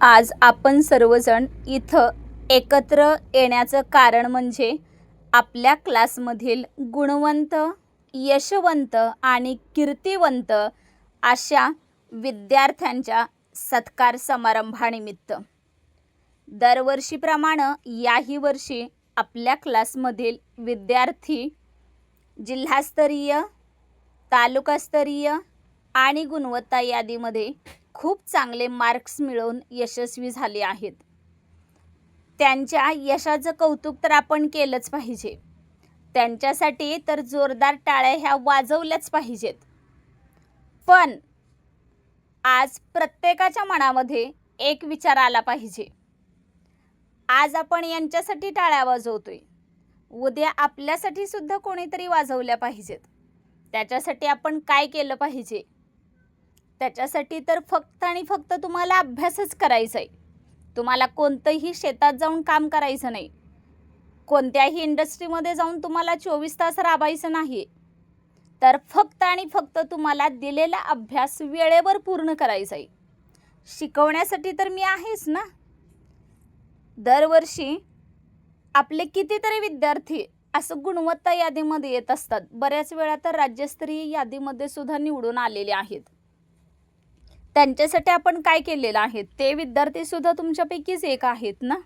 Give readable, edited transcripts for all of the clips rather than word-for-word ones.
आज आपण सर्वजण इथं एकत्र येण्याचं कारण म्हणजे आपल्या क्लासमधील गुणवंत, यशवंत आणि कीर्तिवंत अशा विद्यार्थ्यांच्या सत्कार समारंभानिमित्त. दरवर्षीप्रमाणे याही वर्षी आपल्या क्लासमधील विद्यार्थी जिल्हास्तरीय, तालुकास्तरीय आणि गुणवत्ता यादीमध्ये खूप चांगले मार्क्स मिळवून यशस्वी झाले आहेत. त्यांच्या यशाचं कौतुक तर आपण केलंच पाहिजे. त्यांच्यासाठी तर जोरदार टाळ्या ह्या वाजवल्याच पाहिजेत. पण आज प्रत्येकाच्या मनामध्ये एक विचार आला पाहिजे. आज आपण यांच्यासाठी टाळ्या वाजवतोय, उद्या आपल्यासाठी सुद्धा कोणीतरी वाजवल्या पाहिजेत. त्याच्यासाठी आपण काय केलं पाहिजे? त्याच्यासाठी तर फक्त आणि फक्त तुम्हाला अभ्यासच करायचा आहे. तुम्हाला कोणतंही शेतात जाऊन काम करायचं नाही. कोणत्याही इंडस्ट्रीमध्ये जाऊन तुम्हाला 24 तास राबायचं नाही. तर फक्त आणि फक्त तुम्हाला दिलेला अभ्यास वेळेवर पूर्ण करायचा आहे. शिकवण्यासाठी तर मी आहेच ना. दरवर्षी आपले कितीतरी विद्यार्थी असं गुणवत्ता यादीमध्ये येत असतात. बऱ्याच वेळा तर राज्यस्तरीय यादीमध्ये सुद्धा निवडून आलेले आहेत. त्यांच्यासाठी आपण काय केलेलं आहे? ते विद्यार्थी सुद्धा तुमच्यापैकीच एक आहेत ना.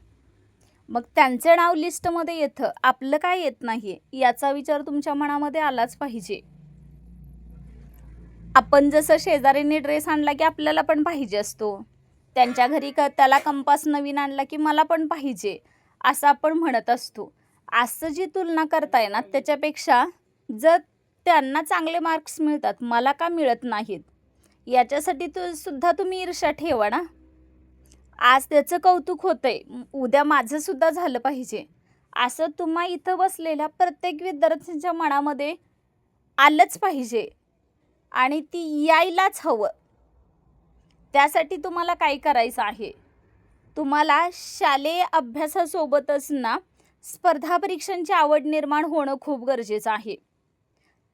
मग त्यांचे नाव लिस्टमध्ये येतं, आपलं काय येत नाही याचा विचार तुमच्या मनामध्ये आलाच पाहिजे. आपण जसं शेजाऱ्यांनी ड्रेस आणला की आपल्याला पण पाहिजे असतो. त्यांच्या घरी त्याला कंपास नवीन आणला की मला पण पाहिजे असं आपण म्हणत असतो. असं जी तुलना करताय ना, त्याच्यापेक्षा जर त्यांना चांगले मार्क्स मिळतात, मला का मिळत नाहीत, याच्यासाठी सुद्धा तुम्ही ईर्ष्या ठेवा ना. आज त्याचं कौतुक होतंय, उद्या माझं सुद्धा झालं पाहिजे असं तुम्हा इथं बसलेल्या प्रत्येक विद्यार्थ्यांच्या मनामध्ये आलंच पाहिजे आणि ती यायलाच हवं. त्यासाठी तुम्हाला काय करायचं आहे? तुम्हाला शालेय अभ्यासासोबतच ना स्पर्धा परीक्षांची आवड निर्माण होणं खूप गरजेचं आहे.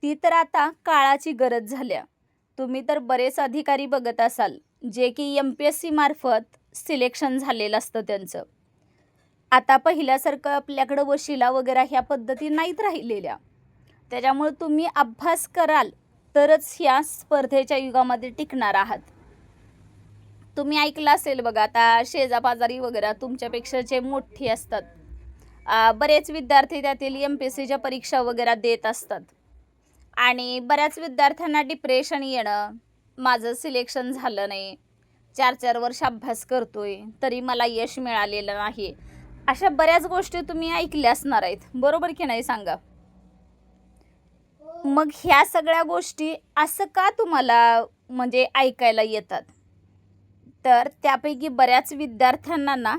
ती तर आता काळाची गरज झाल्या. तुम्ही तर बरेच अधिकारी बघत असाल जे की MPSC मार्फत सिलेक्शन झालेलं असतं त्यांचं. आता पहिल्यासारखं आपल्याकडं वशिला वगैरे ह्या पद्धती नाहीत राहिलेल्या. त्याच्यामुळे तुम्ही अभ्यास कराल तरच ह्या स्पर्धेच्या युगामध्ये टिकणार आहात. तुम्ही ऐकलं असेल बघा, आता शेजापाजारी वगैरे तुमच्यापेक्षा जे मोठी असतात, बरेच विद्यार्थी त्यातील MPSCच्या परीक्षा वगैरे देत असतात आणि बऱ्याच विद्यार्थ्यांना डिप्रेशन येणं, माझं सिलेक्शन झालं नाही, 4-4 वर्ष अभ्यास करतोय तरी मला यश मिळालेलं नाही, अशा बऱ्याच गोष्टी तुम्ही ऐकल्या असणार आहेत, बरोबर की नाही सांगा. मग ह्या सगळ्या गोष्टी असं का तुम्हाला म्हणजे ऐकायला येतात? तर त्यापैकी बऱ्याच विद्यार्थ्यांना ना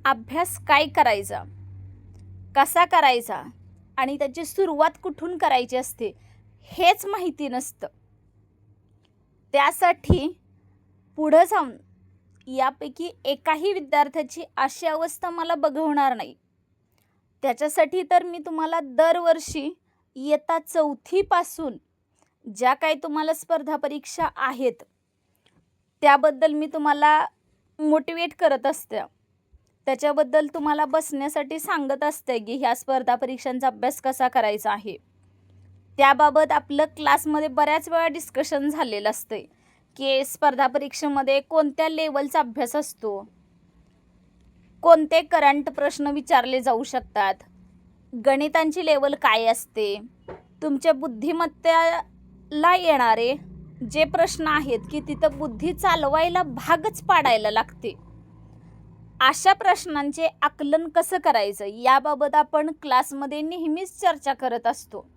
अभ्यास काय करायचा, कसा करायचा आणि त्याची सुरुवात कुठून करायची असते हेच माहिती नसतं. त्यासाठी पुढं जाऊन यापैकी एकाही विद्यार्थ्याची अशी अवस्था मला बघवणार नाही. त्याच्यासाठी तर मी तुम्हाला दरवर्षी इयत्ता 4थी पासून ज्या काही तुम्हाला स्पर्धा परीक्षा आहेत त्याबद्दल मी तुम्हाला मोटिवेट करत असते. त्याच्याबद्दल तुम्हाला बसण्यासाठी सांगत असते की ह्या स्पर्धा परीक्षांचा अभ्यास कसा करायचा आहे. त्याबाबत आपलं क्लासमध्ये बऱ्याच वेळा डिस्कशन झालेलं असते की स्पर्धा परीक्षेमध्ये कोणत्या लेवलचा अभ्यास असतो, कोणते करंट प्रश्न विचारले जाऊ शकतात, गणितांची लेवल काय असते, तुमच्या बुद्धिमत्तेला येणारे जे प्रश्न आहेत की तिथं बुद्धी चालवायला भागच पाडायला लागते, अशा प्रश्नांचे आकलन कसं करायचं याबाबत आपण क्लासमध्ये नेहमीच चर्चा करत असतो.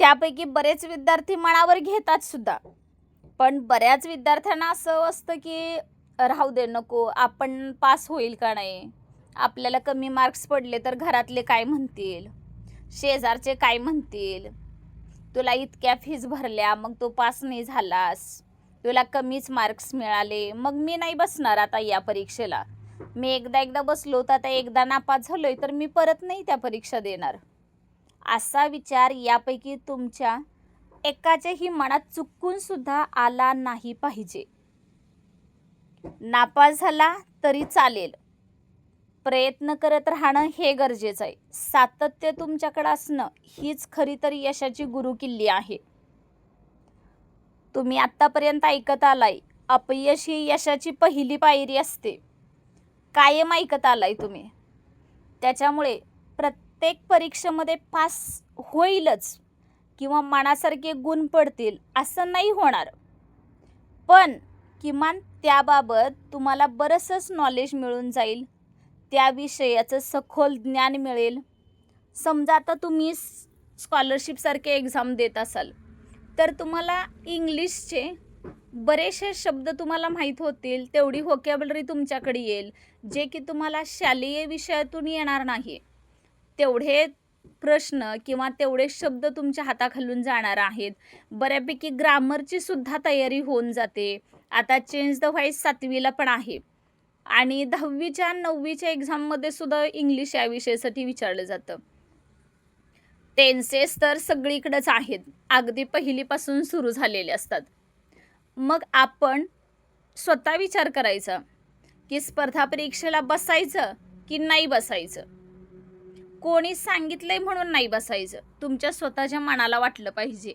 त्यापैकी बरेच विद्यार्थी मनावर घेतात सुद्धा, पण बऱ्याच विद्यार्थ्यांना असं असतं की राहू दे, नको, आपण पास होईल का नाही, आपल्याला कमी मार्क्स पडले तर घरातले काय म्हणतील, शेजारचे काय म्हणतील, तुला इतक्या फीज भरल्या मग तू पास नाही झालास, तुला कमीच मार्क्स मिळाले, मग मी नाही बसणार आता या परीक्षेला, मी एकदा बसलो तर आता एकदा नापास झालोय तर मी परत नाही त्या परीक्षा देणार. असा विचार यापैकी तुमच्या एकाच्याही मनात चुकून सुद्धा आला नाही पाहिजे. नापास झाला तरी चालेल, प्रयत्न करत राहणं हे गरजेचं आहे. सातत्य तुमच्याकडे असणं हीच खरी तर यशाची गुरुकिल्ली आहे. तुम्ही आत्तापर्यंत ऐकत आलाय, अपयश ही यशाची पहिली पायरी असते. कायम ऐकत आलाय तुम्ही. त्याच्यामुळे प्रत्येक परीक्षेमध्ये पास होईलच किंवा मनासारखे गुण पडतील असं नाही होणार, पण किमान त्याबाबत तुम्हाला बरंचसं नॉलेज मिळून जाईल, त्या विषयाचं सखोल ज्ञान मिळेल. समजा आता तुम्ही स्कॉलरशिपसारखे एक्झाम देत असाल तर तुम्हाला इंग्लिशचे बरेचसे शब्द तुम्हाला माहीत होतील, तेवढी व्होकॅब्युलरी तुमच्याकडे येईल, जे की तुम्हाला शालेय विषयातून येणार नाही. तेवढे प्रश्न किंवा तेवढे शब्द तुमच्या हाताखालून जाणार आहेत. बऱ्यापैकी ग्रामरची सुद्धा तयारी होऊन जाते. आता चेंज द व्हॉइस 7वीला पण आहे आणि 10वीच्या 9वीच्या एक्झाममध्ये सुद्धा इंग्लिश या विषयासाठी विचारलं जातं. टेन्सेस तर सगळीकडेच आहेत, अगदी पहिलीपासून सुरू झालेले असतात. मग आपण स्वतः विचार करायचा की स्पर्धा परीक्षेला बसायचं की नाही बसायचं. कोणी सांगितलंय म्हणून नाही बसायचं. तुमच्या स्वतःच्या मनाला वाटलं पाहिजे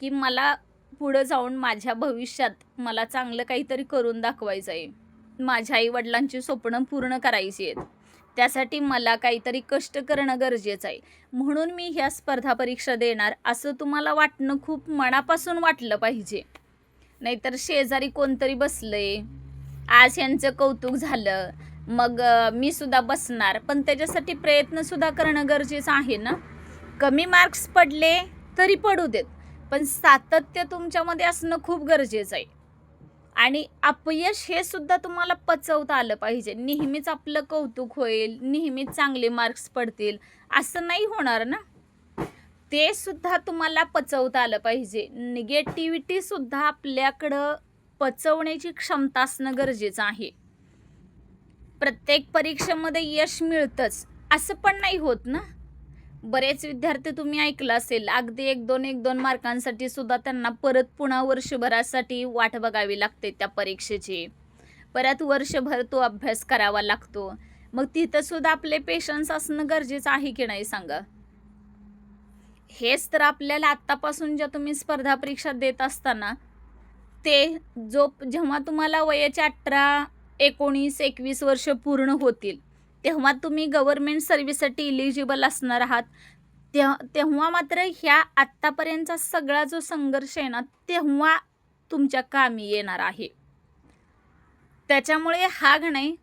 की मला पुढं जाऊन माझ्या भविष्यात मला चांगलं काहीतरी करून दाखवायचं आहे, माझ्या आईवडिलांची स्वप्नं पूर्ण करायची आहेत, त्यासाठी मला काहीतरी कष्ट करणं गरजेचं आहे, म्हणून मी ह्या स्पर्धा परीक्षा देणार असं तुम्हाला वाटणं खूप मनापासून वाटलं पाहिजे. नाहीतर शेजारी कोणतरी बसलंय, आज यांचं कौतुक झालं, मग मी सुद्धा बसणार, पण त्याच्यासाठी प्रयत्नसुद्धा करणं गरजेचं आहे ना. कमी मार्क्स पडले तरी पडू देत, पण सातत्य तुमच्यामध्ये असणं खूप गरजेचं आहे. आणि अपयश हे सुद्धा तुम्हाला पचवता आलं पाहिजे. नेहमीच आपलं कौतुक होईल, नेहमीच चांगले मार्क्स पडतील असं नाही होणार ना. ते सुद्धा तुम्हाला पचवता आलं पाहिजे. निगेटिव्हिटीसुद्धा आपल्याकडं पचवण्याची क्षमता असणं गरजेचं आहे. प्रत्येक परीक्षेमध्ये यश मिळतंच असं पण नाही होत ना. बरेच विद्यार्थी तुम्ही ऐकलं असेल, अगदी 1-2 मार्कांसाठी सुद्धा त्यांना परत पुन्हा वर्षभरासाठी वाट बघावी लागते त्या परीक्षेची. परत वर्षभर तो अभ्यास करावा लागतो. मग तिथं सुद्धा आपले पेशन्स असणं गरजेचं आहे की नाही सांगा. हेच तर आपल्याला आत्तापासून ज्या तुम्ही स्पर्धा परीक्षा देत असताना ते जेव्हा तुम्हाला वयाचे 18, 19, 21 वर्ष पूर्ण होतील तेव्हा तुम्ही गव्हर्नमेंट सर्व्हिससाठी इलिजिबल असणार आहात. तेव्हा मात्र ह्या आत्तापर्यंतचा सगळा जो संघर्ष आहे ना तेव्हा तुमच्या कामी येणार आहे. त्याच्यामुळे हा नाही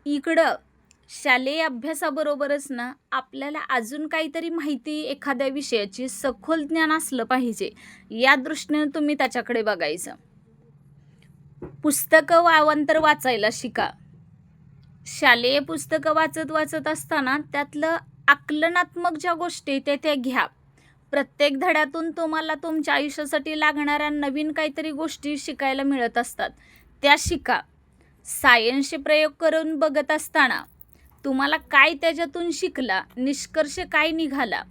इकडं शालेय अभ्यासाबरोबरच ना आपल्याला अजून काहीतरी माहिती एखाद्या विषयाची सखोल ज्ञान असलं पाहिजे, या दृष्टीने तुम्ही त्याच्याकडे बघायचं. पुस्तकं वावंतर वाचायला शिका. शालेय पुस्तकं वाचत असताना त्यातलं आकलनात्मक ज्या गोष्टी त्या घ्या. प्रत्येक धड्यातून तुम्हाला तुमच्या आयुष्यासाठी लागणाऱ्या नवीन काहीतरी गोष्टी शिकायला मिळत असतात, त्या शिका. सायन्सचे प्रयोग करून बघत असताना तुम्हाला काय त्याच्यातून शिकला, निष्कर्ष काय निघाला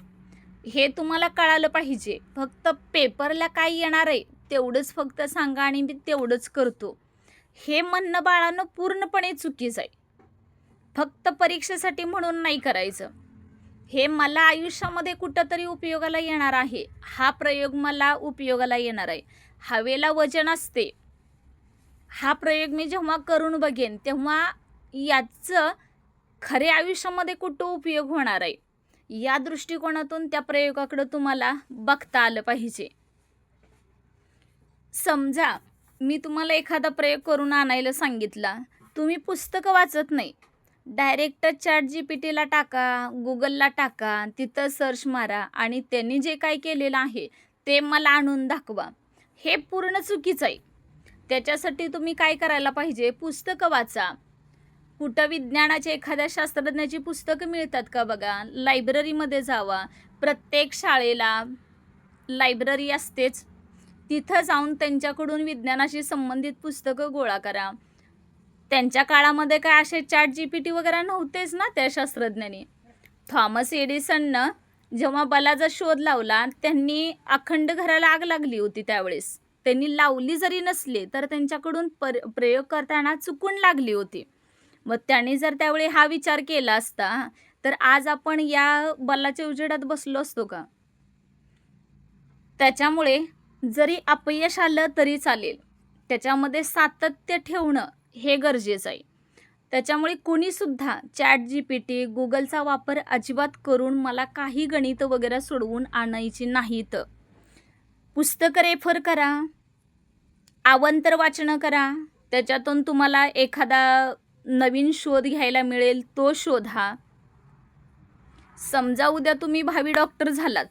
हे तुम्हाला कळालं पाहिजे. फक्त पेपरला काय येणार आहे तेवढंच फक्त सांगा आणि मी तेवढंच करतो, हे म्हणणं बाळांनो पूर्णपणे चुकीचं आहे. फक्त परीक्षेसाठी म्हणून नाही करायचं. हे मला आयुष्यामध्ये कुठंतरी उपयोगाला येणार आहे, हा प्रयोग मला उपयोगाला येणार आहे. हवेला वजन असते, हा प्रयोग मी जेव्हा करून बघेन तेव्हा याचं खऱ्या आयुष्यामध्ये कुठं उपयोग होणार आहे, या दृष्टिकोनातून त्या प्रयोगाकडे तुम्हाला बघता आलं पाहिजे. समजा मी तुम्हाला एखादा प्रयोग करून आणायला सांगितला, तुम्ही पुस्तकं वाचत नाही, डायरेक्ट ChatGPTला टाका, गुगलला टाका, तिथं सर्च मारा आणि त्यांनी जे काय केलेलं आहे ते मला आणून दाखवा, हे पूर्ण चुकीचं आहे. त्याच्यासाठी तुम्ही काय करायला पाहिजे, पुस्तकं वाचा. कुठं विज्ञानाच्या एखाद्या शास्त्रज्ञाची पुस्तकं मिळतात का बघा, लायब्ररीमध्ये जावा. प्रत्येक शाळेला लायब्ररी असतेच, तिथं जाऊन त्यांच्याकडून विज्ञानाशी संबंधित पुस्तकं गोळा करा. त्यांच्या काळामध्ये काय असे ChatGPT वगैरे नव्हतेच ना त्या शास्त्रज्ञांनी. थॉमस एडिसननं जेव्हा बल्बाचा शोध लावला त्यांनी अखंड घराला आग लागली होती त्यावेळेस. त्यांनी लावली जरी नसली तर त्यांच्याकडून प्रयोग करताना चुकून लागली होती. मग त्याने जर त्यावेळी हा विचार केला असता तर आज आपण या बल्लाच्या उजेडात बसलो असतो का? त्याच्यामुळे जरी अपयश आलं तरी चालेल, त्याच्यामध्ये सातत्य ठेवणं हे गरजेचं आहे. त्याच्यामुळे कुणीसुद्धा ChatGPT, Googleचा वापर अजिबात करून मला काही गणित वगैरे सोडवून आणायची नाहीत. पुस्तकं रेफर करा, अवांतर वाचनं करा, त्याच्यातून तुम्हाला एखादा नवीन शोध घ्यायला मिळेल तो शोधा. समजा उद्या तुम्ही भावी डॉक्टर झालात,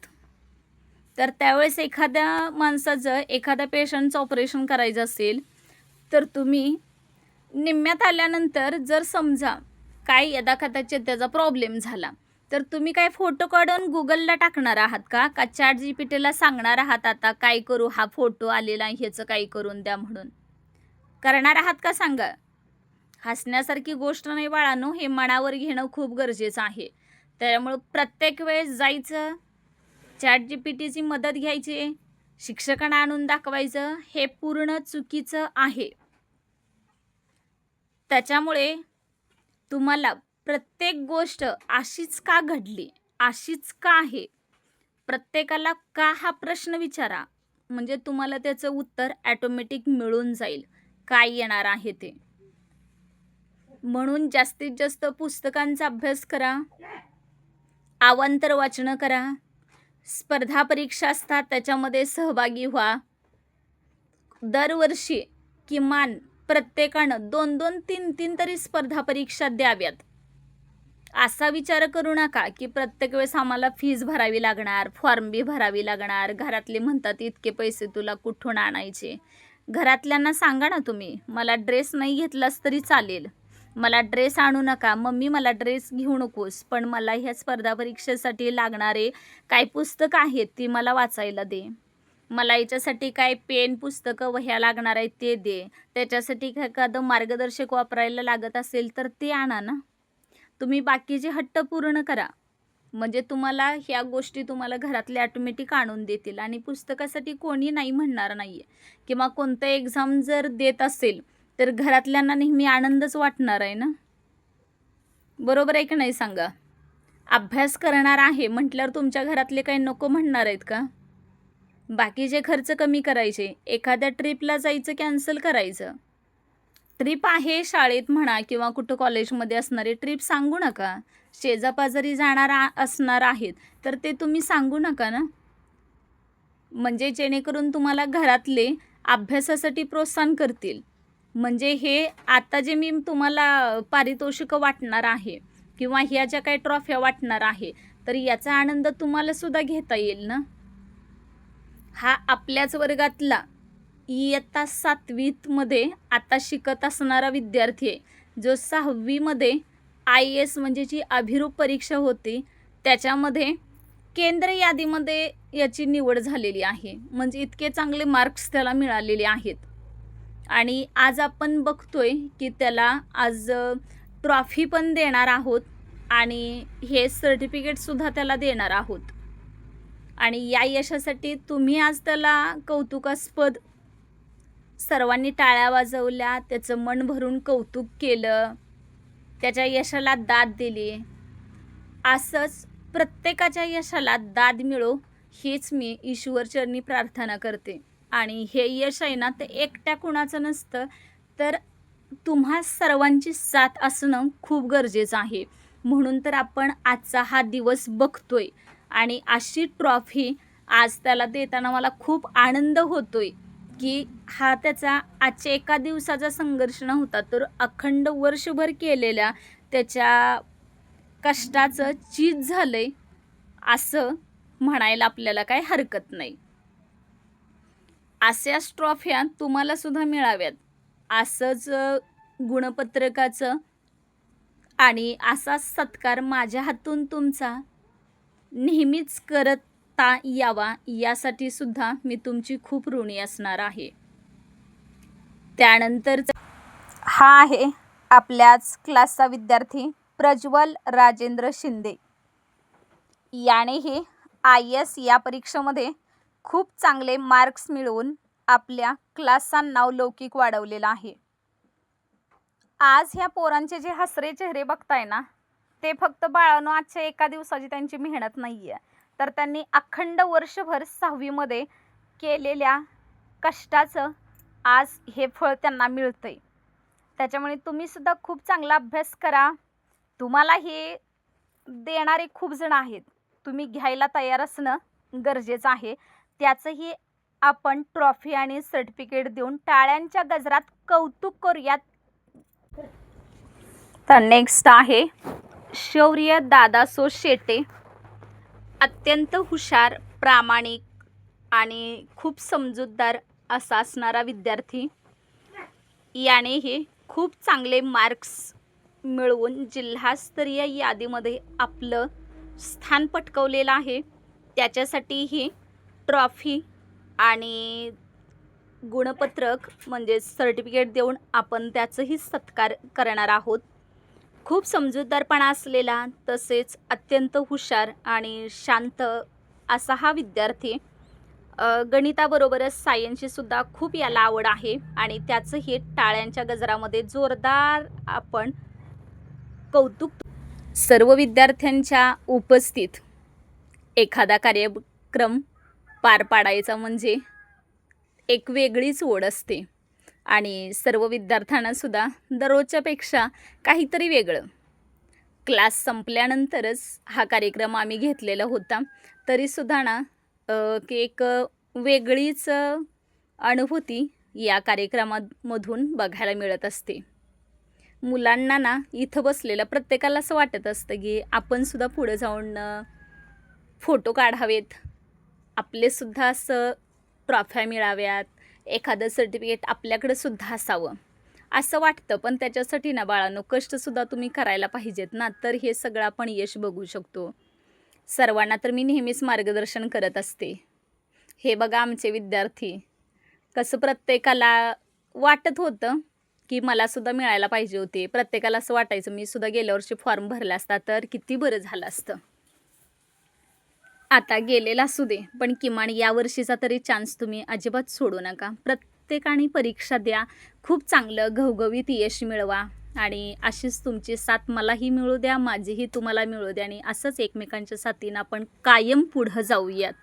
तर त्यावेळेस एखाद्या माणसाचं, एखाद्या पेशंटचं ऑपरेशन करायचं असेल तर तुम्ही निम्म्यात आल्यानंतर जर समजा काय यदाकदाचित त्याचा प्रॉब्लेम झाला तर तुम्ही काय फोटो काढून गुगलला टाकणार आहात का? का ChatGPTला सांगणार आहात आता काय करू, हा फोटो आलेला आहे ह्याचं काही करून द्या म्हणून? करणार आहात का सांगा? हसण्यासारखी गोष्ट नाही बाळांनो, हे मनावर घेणं खूप गरजेचं आहे. त्यामुळे प्रत्येक वेळेस जायचं, ChatGPTची मदत घ्यायची, शिक्षकांना आणून दाखवायचं, हे पूर्ण चुकीचं आहे. त्याच्यामुळे तुम्हाला प्रत्येक गोष्ट अशीच का घडली, अशीच का आहे, प्रत्येकाला का हा प्रश्न विचारा, म्हणजे तुम्हाला त्याचं उत्तर ॲटोमॅटिक मिळून जाईल काय येणार आहे ते. म्हणून जास्तीत जास्त पुस्तकांचा अभ्यास करा, अवांतर वाचनं करा, स्पर्धा परीक्षा असतात त्याच्यामध्ये सहभागी व्हा. दरवर्षी किमान प्रत्येकानं 2-2, 3-3 तरी स्पर्धा परीक्षा द्याव्यात. असा विचार करू नका की प्रत्येक वेळेस आम्हाला फीज भरावी लागणार, फॉर्म बी भरावी लागणार, घरातले म्हणतात इतके पैसे तुला कुठून आणायचे. घरातल्यांना सांगा ना तुम्ही, मला ड्रेस नाही घेतलास तरी चालेल, मला ड्रेस आणू नका, मम्मी मला ड्रेस घेऊ नकोस, पण मला ह्या स्पर्धा परीक्षेसाठी लागणारे काय पुस्तकं आहेत ती मला वाचायला दे, मला याच्यासाठी काय पेन, पुस्तकं, वह्या लागणार आहेत ते दे, त्याच्यासाठी एखादं मार्गदर्शक वापरायला लागत असेल तर ते आणा ना. तुम्ही बाकीचे हट्ट पूर्ण करा, म्हणजे तुम्हाला ह्या गोष्टी तुम्हाला घरातले ऑटोमॅटिक आणून देतील. आणि पुस्तकासाठी कोणी नाही म्हणणार नाही आहे, किंवा कोणतं एक्झाम जर देत असेल तर घरातल्यांना नेहमी आनंदच वाटणार आहे ना, बरोबर आहे की नाही सांगा? अभ्यास करणार आहे म्हटल्यावर तुमच्या घरातले काही नको म्हणणार आहेत का? बाकीचे खर्च कमी करायचे, एखाद्या ट्रिपला जायचं कॅन्सल करायचं. ट्रिप आहे शाळेत म्हणा किंवा कुठं कॉलेजमध्ये असणारी ट्रिप सांगू नका. शेजापाजारी जाणार असणार आहेत तर ते तुम्ही सांगू नका ना, म्हणजे जेणेकरून तुम्हाला घरातले अभ्यासासाठी प्रोत्साहन करतील. म्हणजे हे आता जे मी तुम्हाला पारितोषिकं वाटणार आहे किंवा ह्या ज्या काही ट्रॉफ्या वाटणार आहे तर याचा आनंद तुम्हाला सुद्धा घेता येईल ना. हा आपल्याच वर्गातला इयत्ता 7वीत मध्ये आता शिकत असणारा विद्यार्थी आहे, जो 6वीमध्ये IAS म्हणजे जी अभिरूप परीक्षा होती त्याच्यामध्ये केंद्र यादीमध्ये याची निवड झालेली आहे. म्हणजे इतके चांगले मार्क्स त्याला मिळालेले आहेत. आणि आज आपण बघतोय की त्याला आज ट्रॉफी पण देणार आहोत आणि हे सर्टिफिकेटसुद्धा त्याला देणार आहोत. आणि या यशासाठी तुम्ही आज त्याला कौतुकास्पद सर्वांनी टाळ्या वाजवल्या, त्याचं मन भरून कौतुक केलं, त्याच्या यशाला दाद दिली. असंच प्रत्येकाच्या यशाला दाद मिळो हीच मी ईश्वरचरणी प्रार्थना करते. आणि हे यश आहे ना ते एकट्या कुणाचं नसतं, तर तुम्हा सर्वांची साथ असणं खूप गरजेचं आहे. म्हणून तर आपण आजचा हा दिवस बघतोय आणि अशी ट्रॉफी आज त्याला देताना मला खूप आनंद होतोय की हा त्याचा आजच्या एका दिवसाचा संघर्ष नव्हता, तर अखंड वर्षभर केलेल्या त्याच्या कष्टाचं चीज झालंय असं म्हणायला आपल्याला काही हरकत नाही. अशाच ट्रॉफ्या तुम्हाला सुद्धा मिळाव्यात, असंच गुणपत्रकाचं आणि असाच सत्कार माझ्या हातून तुमचा नेहमीच करता यावा यासाठी सुद्धा मी तुमची खूप ऋणी असणार आहे. त्यानंतर हा आहे आपल्याच क्लासचा विद्यार्थी प्रज्वल राजेंद्र शिंदे. यानेही IAS या परीक्षेमध्ये खूप चांगले मार्क्स मिळवून आपल्या क्लासचा नाव लौकिक वाढवलेला आहे. आज ह्या पोरांचे जे हसरे चेहरे बघताय ना, ते फक्त बाळांनो आजच्या एका दिवसाची त्यांची मेहनत नाही आहे, तर त्यांनी अखंड वर्षभर 6वी मध्ये केलेल्या कष्टाचं आज हे फळ त्यांना मिळतंय. त्याच्यामुळे तुम्ही सुद्धा खूप चांगला अभ्यास करा. तुम्हाला हे देणारे खूप जण आहेत, तुम्ही घ्यायला तयार असणं गरजेचं आहे. त्याचंही आपण ट्रॉफी आणि सर्टिफिकेट देऊन टाळ्यांच्या गजरात कौतुक करूयात. तर नेक्स्ट आहे शौर्य दादासो शेटे. अत्यंत हुशार, प्रामाणिक आणि खूप समजूतदार असा असणारा विद्यार्थी. यानेही खूप चांगले मार्क्स मिळवून जिल्हास्तरीय यादीमध्ये आपलं स्थान पटकवलेलं आहे. त्याच्यासाठीही ट्रॉफी आणि गुणपत्रक म्हणजे सर्टिफिकेट देऊन आपण त्याचंही सत्कार करणार आहोत. खूप समजूतदारपणा असलेला, तसेच अत्यंत हुशार आणि शांत असा हा विद्यार्थी. गणिताबरोबरच सायन्सची सुद्धा खूप याला आवड आहे आणि त्याचंही टाळ्यांच्या गजरामध्ये जोरदार आपण कौतुक. सर्व विद्यार्थ्यांच्या उपस्थित एखादा कार्यक्रम पार पाडायचा म्हणजे एक वेगळीच ओढ असते आणि सर्व विद्यार्थ्यांना सुद्धा दररोजच्यापेक्षा काहीतरी वेगळं. क्लास संपल्यानंतरच हा कार्यक्रम आम्ही घेतलेला होता, तरीसुद्धा ना की एक वेगळीच अनुभूती या कार्यक्रमामधून बघायला मिळत असते. मुलांना ना इथं बसलेलं प्रत्येकाला असं वाटत असतं की आपण सुद्धा पुढे जाऊन फोटो काढावेत, आपलेसुद्धा असं ट्रॉफ्या मिळाव्यात, एखादं सर्टिफिकेट आपल्याकडे सुद्धा असावं असं वाटतं. पण त्याच्यासाठी ना बाळांनो कष्टसुद्धा तुम्ही करायला पाहिजेत ना, तर हे सगळं आपण यश बघू शकतो. सर्वांना तर मी नेहमीच मार्गदर्शन करत असते. हे बघा आमचे विद्यार्थी, कसं प्रत्येकाला वाटत होतं की मलासुद्धा मिळायला पाहिजे होते. प्रत्येकाला असं वाटायचं मी सुद्धा गेल्या वर्षी फॉर्म भरला असता तर किती बरं झालं असतं. आता गेलेला असू दे, पण किमान यावर्षीचा तरी चान्स तुम्ही अजिबात सोडू नका. प्रत्येकाने परीक्षा द्या, खूप चांगलं घवघवीत यश मिळवा आणि अशीच तुमची साथ मलाही मिळू द्या, माझीही तुम्हाला मिळू द्या आणि असंच एकमेकांच्या साथीनं आपण कायम पुढं जाऊयात.